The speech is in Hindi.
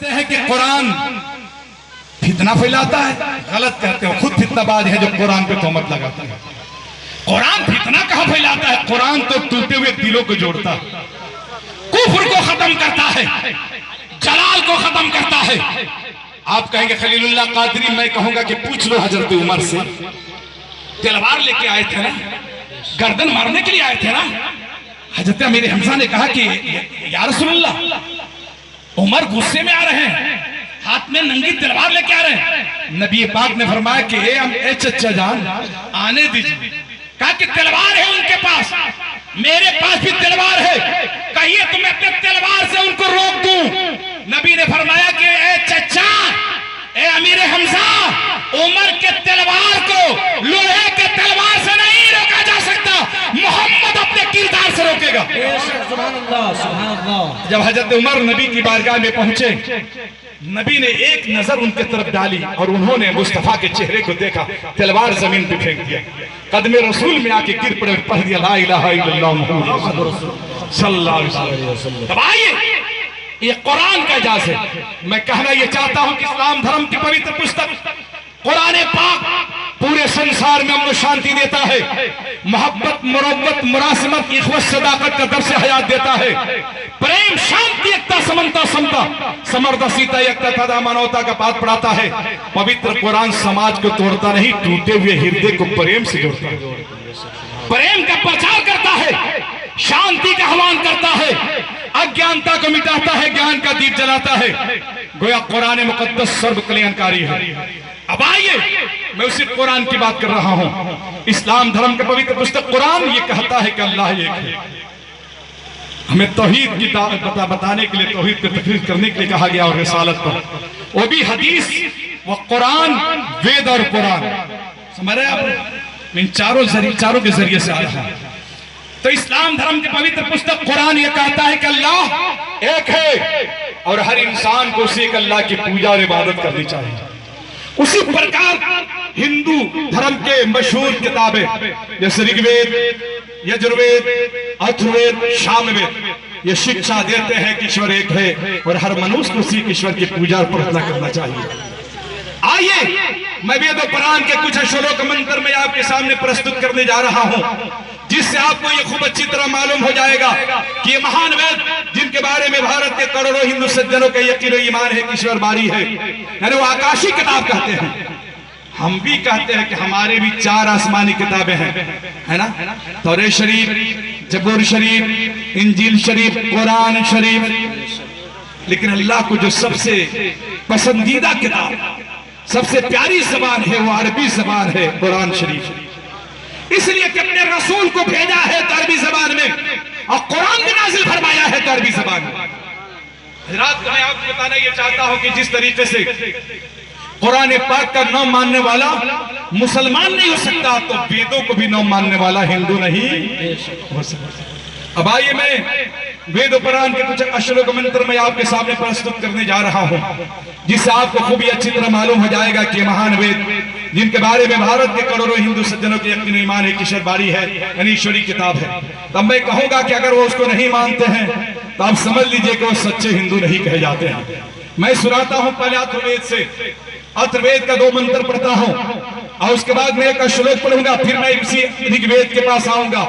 कहते हैं कि कुरान फितना फैलाता है, गलत कहते हो, खुद फितनाबाज है जो कुरान पे तोहमत लगाता है। कुरान फितना कहां फैलाता है? कुरान तो टूटे हुए दिलों को जोड़ता है, कुफ्र को खत्म करता है, जलाल को खत्म करता है। आप कहेंगे खलीलुल्लाह कादरी, मैं कहूंगा कि पूछ लो हजरत उमर से, तलवार लेके आए थे ना, गर्दन मारने के लिए आए थे ना। हजरत अमीर हमजा ने कहा कि या रसूलल्लाह, उमर गुस्से में आ रहे हैं, हाथ में नंगी तलवार लेके आ रहे हैं। नबी पाक ने फरमाया कि ए चचा जान, आने दीजिए। कहा कि तलवार है उनके पास, मेरे पास भी तलवार है, कहिए तो मैं अपने तलवार से उनको रोक दूं। नबी ने फरमाया कि ए चचा, ए अमीर हमजा, उमर के तलवार को लोहे के तलवार से नहीं रोका जा सकता, मोहम्मद अपने किरदार से रोकेगा। जब हजरत उमर नबी की बारगाह में पहुंचे, नबी ने एक नजर उनके तरफ डाली और उन्होंने मुस्तफा के चेहरे को देखा, तलवार जमीन पे फेंक दिया, कदमे रसूल में आके गिर पड़े, पढ़ दिया ला इलाहा इल्लल्लाह मुहम्मद सल्लल्लाहु अलैहि वसल्लम। तब आइए, ये कुरान का एजाज है। मैं कहना ये चाहता हूं कि इस्लाम धर्म की पवित्र पुस्तक कुरान पाक पूरे संसार में अमन शांति देता है, मोहब्बत, मुरब्बत, मुरासमत, इख्वत, सदाकत का दर्स हयात देता है, प्रेम, शांति, एकता, समता, समता, समर्थ, सीता, एकता तथा मानवता का पाठ पढ़ाता है। पवित्र कुरान समाज को तोड़ता नहीं, टूटे हुए हृदय को प्रेम से जोड़ता है, प्रेम का प्रचार करता है, शांति का आह्वान करता है, अज्ञानता को मिटाता है, ज्ञान का दीप जलाता है। गोया कुरान मुकद्दस सर्व कल्याणकारी है। अब आइए, मैं उसी कुरान की बात कर रहा हूं। इस्लाम धर्म का पवित्र पुस्तक कुरान ये कहता है कि अल्लाह एक है। हमें तौहीद की बताने के लिए, तौहीद को तकरीर करने के लिए कहा गया, और रिसालत पर, वो भी हदीस, वो कुरान, वेद और कुरान, समझ रहे आप? इन चारों के जरिए से आया है। तो इस्लाम धर्म की पवित्र पुस्तक कुरान ये कहता है कि अल्लाह एक है और हर इंसान को उसी एक अल्लाह की पूजा और इबादत करनी चाहिए। उसी प्रकार हिंदू धर्म के मशहूर किताबें जैसे ऋग्वेद, यजुर्वेद, अथर्ववेद, सामवेद, ये शिक्षा देते हैं कि ईश्वर एक है और हर मनुष्य को उसी ईश्वर की पूजा और प्रार्थना करना चाहिए। आइए, मैं वेद और कुरान के कुछ श्लोक मंत्र में आपके सामने प्रस्तुत करने जा रहा हूं, जिससे आपको ये खूब अच्छी तरह मालूम हो जाएगा कि ये महान वेद, जिनके बारे में भारत के करोड़ों हिंदू सज्जनों का यकीन और ईमान है कि ईश्वर बारी है, यानी वो आकाशी किताब कहते हैं। हम भी कहते हैं कि हमारे भी 4 आसमानी किताबें हैं, है ना? तौरात शरीफ, जबूर शरीफ, इंजील शरीफ, कुरान शरीफ। लेकिन अल्लाह को जो सबसे पसंदीदा किताब, सबसे प्यारी जबान है, वो अरबी जबान है, कुरान शरीफ। इसलिए कि अपने रसूल को भेजा है तो अरबी जबान में, और कुरान भी नाजिल फरमाया है तो अरबी जबान में। हजरात, मैं आपको बताना ये चाहता हूं कि जिस तरीके से कुरान पाक का नाम मानने वाला मुसलमान नहीं हो सकता, तो वेदों को भी नाम मानने वाला हिंदू नहीं हो सकता। अब आइए, मैं वेद और कुरान के कुछ अश्लोक मंत्र में आपके सामने प्रस्तुत करने जा रहा हूं, जिससे आपको खूब ही अच्छी तरह मालूम हो जाएगा कि महान वेद, जिनके बारे में भारत के करोड़ों हिंदू सज्जनों के यकीन ईमान है कि ईश्वर बारी है, यानी ईश्वरी किताब है। तब मैं कहूंगा कि अगर वो उसको नहीं मानते हैं तो आप समझ लीजिए कि वो सच्चे हिंदू नहीं कहे जाते हैं। मैं सुनाता हूं पहले अथर्ववेद से, अथर्ववेद का 2 मंत्र पढ़ता हूं और उसके बाद मैं एक श्लोक पढ़ूंगा, फिर मैं इसी ऋग्वेद के पास आऊंगा।